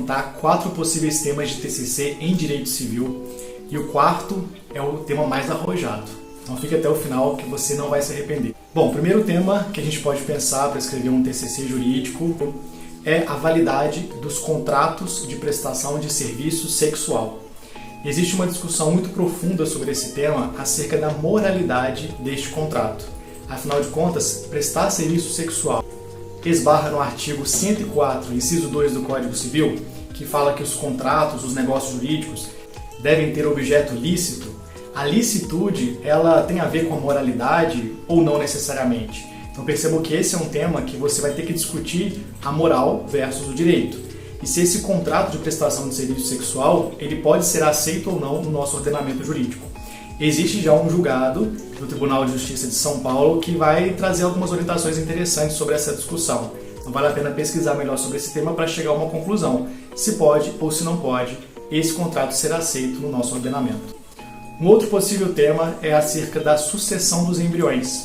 levantar 4 possíveis temas de TCC em Direito Civil e o quarto é o tema mais arrojado. Então fica até o final que você não vai se arrepender. Bom, o primeiro tema que a gente pode pensar para escrever um TCC jurídico é a validade dos contratos de prestação de serviço sexual. Existe uma discussão muito profunda sobre esse tema acerca da moralidade deste contrato. Afinal de contas, prestar serviço sexual esbarra no artigo 104, inciso 2 do Código Civil, que fala que os contratos, os negócios jurídicos devem ter objeto lícito. A licitude, ela tem a ver com a moralidade ou não necessariamente? Então percebam que esse é um tema que você vai ter que discutir a moral versus o direito. E se esse contrato de prestação de serviço sexual, ele pode ser aceito ou não no nosso ordenamento jurídico. Existe já um julgado do Tribunal de Justiça de São Paulo que vai trazer algumas orientações interessantes sobre essa discussão. Então vale a pena pesquisar melhor sobre esse tema para chegar a uma conclusão, se pode ou se não pode esse contrato ser aceito no nosso ordenamento. Um outro possível tema é acerca da sucessão dos embriões.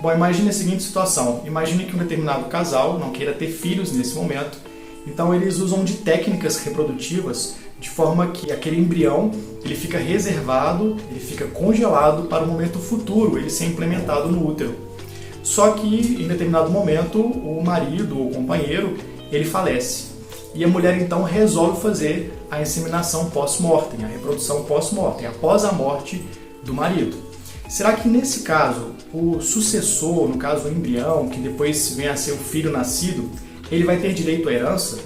Bom, imagine a seguinte situação. Imagine que um determinado casal não queira ter filhos nesse momento, então eles usam de técnicas reprodutivas de forma que aquele embrião ele fica reservado, ele fica congelado para o momento futuro, ele ser implementado no útero. Só que em determinado momento o marido ou o companheiro ele falece e a mulher então resolve fazer a inseminação pós-mortem, a reprodução pós-mortem, após a morte do marido. Será que nesse caso o sucessor, no caso o embrião, que depois vem a ser o filho nascido, ele vai ter direito à herança?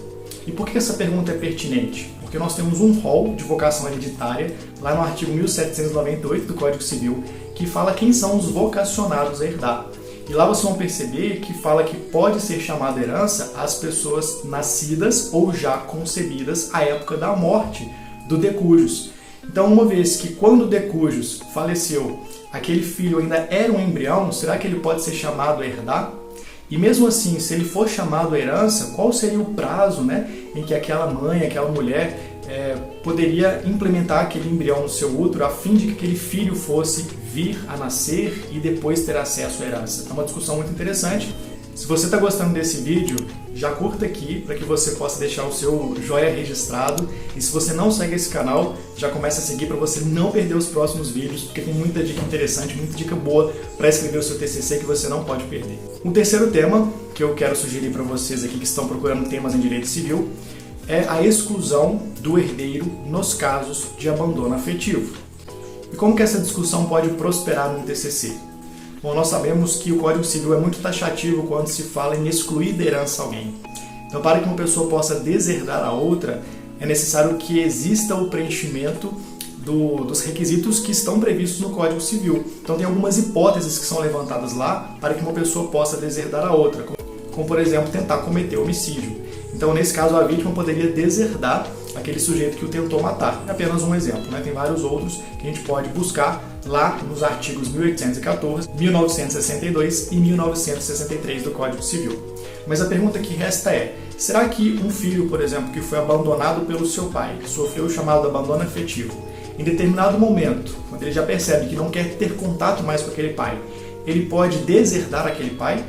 E por que essa pergunta é pertinente? Porque nós temos um rol de vocação hereditária, lá no artigo 1798 do Código Civil, que fala quem são os vocacionados a herdar. E lá vocês vão perceber que fala que pode ser chamada herança as pessoas nascidas ou já concebidas à época da morte do decujus. Então, uma vez que quando o decujus faleceu, aquele filho ainda era um embrião, será que ele pode ser chamado a herdar? E mesmo assim, se ele for chamado à herança, qual seria o prazo, em que aquela mãe, aquela mulher poderia implementar aquele embrião no seu útero a fim de que aquele filho fosse vir a nascer e depois ter acesso à herança? É uma discussão muito interessante. Se você está gostando desse vídeo, já curta aqui para que você possa deixar o seu joinha registrado. E se você não segue esse canal, já começa a seguir para você não perder os próximos vídeos, porque tem muita dica interessante, muita dica boa para escrever o seu TCC que você não pode perder. Um terceiro tema que eu quero sugerir para vocês aqui que estão procurando temas em direito civil é a exclusão do herdeiro nos casos de abandono afetivo. E como que essa discussão pode prosperar no TCC? Bom, nós sabemos que o Código Civil é muito taxativo quando se fala em excluir da herança alguém. Então, para que uma pessoa possa deserdar a outra, é necessário que exista o preenchimento dos requisitos que estão previstos no Código Civil. Então, tem algumas hipóteses que são levantadas lá para que uma pessoa possa deserdar a outra, como por exemplo, tentar cometer homicídio. Então, nesse caso, a vítima poderia deserdar aquele sujeito que o tentou matar. É apenas um exemplo, Tem vários outros que a gente pode buscar lá nos artigos 1814, 1962 e 1963 do Código Civil. Mas a pergunta que resta é, será que um filho, por exemplo, que foi abandonado pelo seu pai, que sofreu o chamado abandono afetivo, em determinado momento, quando ele já percebe que não quer ter contato mais com aquele pai, ele pode deserdar aquele pai?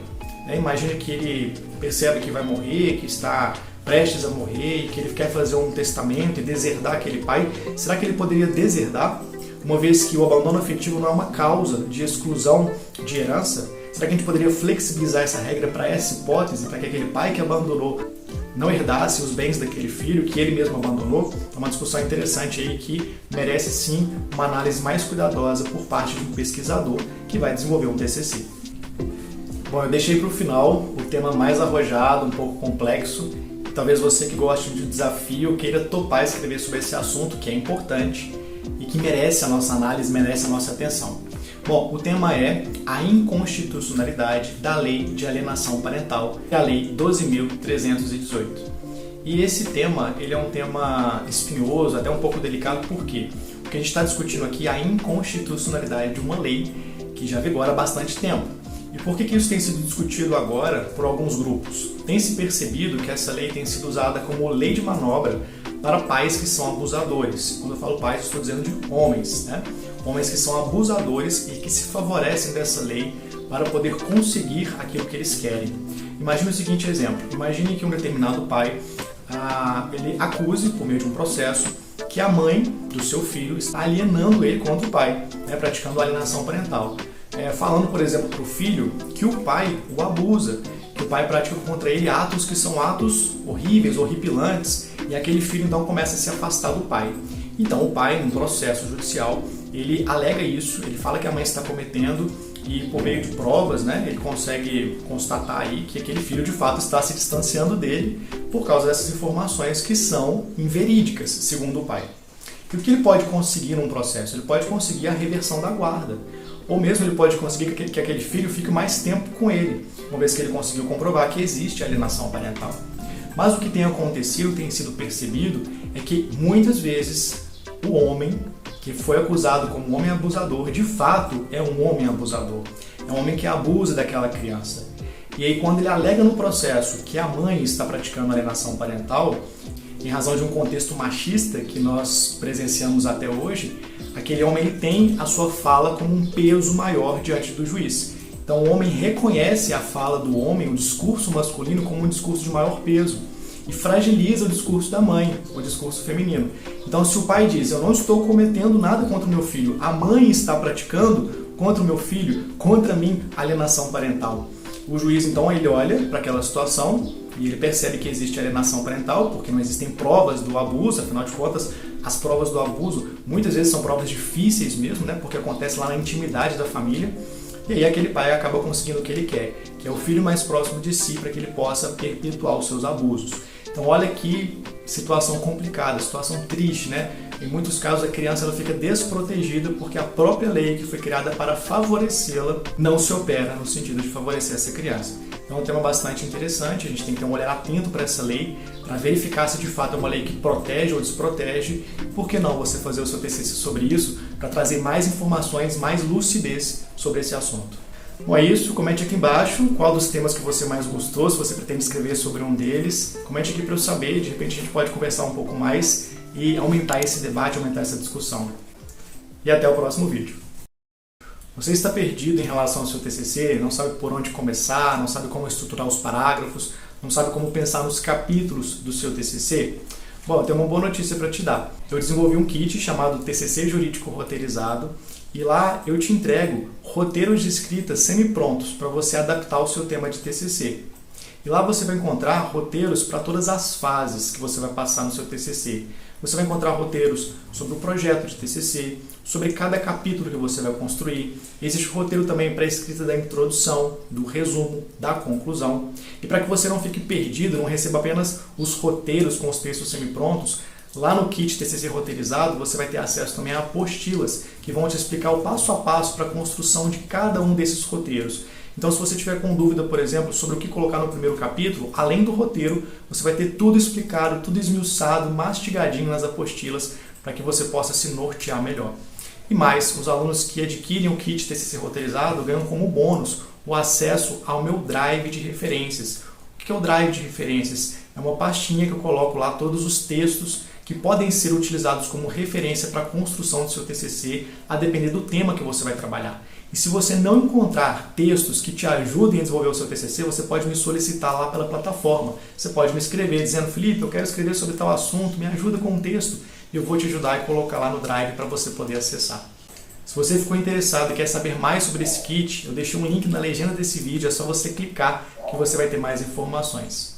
Imagina que ele percebe que vai morrer, que está prestes a morrer e que ele quer fazer um testamento e deserdar aquele pai. Será que ele poderia deserdar? Uma vez que o abandono afetivo não é uma causa de exclusão de herança, será que a gente poderia flexibilizar essa regra para essa hipótese, para que aquele pai que abandonou não herdasse os bens daquele filho que ele mesmo abandonou? É uma discussão interessante aí que merece sim uma análise mais cuidadosa por parte de um pesquisador que vai desenvolver um TCC. Bom, eu deixei para o final o tema mais arrojado, um pouco complexo. Talvez você que goste de desafio queira topar escrever sobre esse assunto que é importante e que merece a nossa análise, merece a nossa atenção. Bom, o tema é a inconstitucionalidade da Lei de Alienação Parental, que é a Lei 12.318. E esse tema, ele é um tema espinhoso, até um pouco delicado, por quê? Porque a gente está discutindo aqui a inconstitucionalidade de uma lei que já vigora há bastante tempo. E por que isso tem sido discutido agora por alguns grupos? Tem se percebido que essa lei tem sido usada como lei de manobra para pais que são abusadores. Quando eu falo pais, eu estou dizendo de homens, Homens que são abusadores e que se favorecem dessa lei para poder conseguir aquilo que eles querem. Imagine o seguinte exemplo. Imagine que um determinado pai ele acuse, por meio de um processo, que a mãe do seu filho está alienando ele contra o pai, né, praticando alienação parental. Falando, por exemplo, para o filho que o pai o abusa, que o pai pratica contra ele atos que são atos horríveis, horripilantes, e aquele filho então começa a se afastar do pai. Então o pai, num processo judicial, ele alega isso, ele fala que a mãe está cometendo e por meio de provas, né, ele consegue constatar aí que aquele filho de fato está se distanciando dele por causa dessas informações que são inverídicas, segundo o pai. E o que ele pode conseguir num processo? Ele pode conseguir a reversão da guarda, ou mesmo ele pode conseguir que aquele filho fique mais tempo com ele, uma vez que ele conseguiu comprovar que existe alienação parental. Mas o que tem acontecido, tem sido percebido, é que muitas vezes o homem que foi acusado como um homem abusador, de fato é um homem abusador. É um homem que abusa daquela criança. E aí quando ele alega no processo que a mãe está praticando alienação parental, em razão de um contexto machista que nós presenciamos até hoje, aquele homem ele tem a sua fala como um peso maior diante do juiz. Então o homem reconhece a fala do homem, o discurso masculino, como um discurso de maior peso e fragiliza o discurso da mãe, o discurso feminino. Então se o pai diz, eu não estou cometendo nada contra o meu filho, a mãe está praticando contra o meu filho, contra mim, alienação parental. O juiz então ele olha para aquela situação e ele percebe que existe alienação parental, porque não existem provas do abuso, afinal de contas, as provas do abuso muitas vezes são provas difíceis mesmo, né, porque acontece lá na intimidade da família. E aí aquele pai acaba conseguindo o que ele quer, que é o filho mais próximo de si, para que ele possa perpetuar os seus abusos. Então olha que situação complicada, situação triste, né? Em muitos casos a criança ela fica desprotegida porque a própria lei que foi criada para favorecê-la não se opera no sentido de favorecer essa criança. Então é um tema bastante interessante, a gente tem que ter um olhar atento para essa lei, para verificar se de fato é uma lei que protege ou desprotege. Por que não você fazer o seu TCC sobre isso, para trazer mais informações, mais lucidez sobre esse assunto. Bom, é isso. Comente aqui embaixo qual dos temas que você mais gostou, se você pretende escrever sobre um deles. Comente aqui para eu saber, de repente a gente pode conversar um pouco mais e aumentar esse debate, aumentar essa discussão. E até o próximo vídeo. Você está perdido em relação ao seu TCC, não sabe por onde começar, não sabe como estruturar os parágrafos, não sabe como pensar nos capítulos do seu TCC? Bom, eu tenho uma boa notícia para te dar. Eu desenvolvi um kit chamado TCC Jurídico Roteirizado e lá eu te entrego roteiros de escrita semi-prontos para você adaptar o seu tema de TCC. E lá você vai encontrar roteiros para todas as fases que você vai passar no seu TCC. Você vai encontrar roteiros sobre o projeto de TCC, sobre cada capítulo que você vai construir. Existe roteiro também para a escrita da introdução, do resumo, da conclusão. E para que você não fique perdido, não receba apenas os roteiros com os textos semi-prontos, lá no kit TCC Roteirizado você vai ter acesso também a apostilas que vão te explicar o passo a passo para a construção de cada um desses roteiros. Então, se você tiver com dúvida, por exemplo, sobre o que colocar no primeiro capítulo, além do roteiro, você vai ter tudo explicado, tudo esmiuçado, mastigadinho nas apostilas, para que você possa se nortear melhor. E mais, os alunos que adquirem o kit TCC Roteirizado ganham como bônus o acesso ao meu Drive de referências. O que é o Drive de referências? É uma pastinha que eu coloco lá todos os textos que podem ser utilizados como referência para a construção do seu TCC, a depender do tema que você vai trabalhar. E se você não encontrar textos que te ajudem a desenvolver o seu TCC, você pode me solicitar lá pela plataforma. Você pode me escrever dizendo, Felipe, eu quero escrever sobre tal assunto, me ajuda com um texto. E eu vou te ajudar e colocar lá no Drive para você poder acessar. Se você ficou interessado e quer saber mais sobre esse kit, eu deixei um link na legenda desse vídeo, é só você clicar que você vai ter mais informações.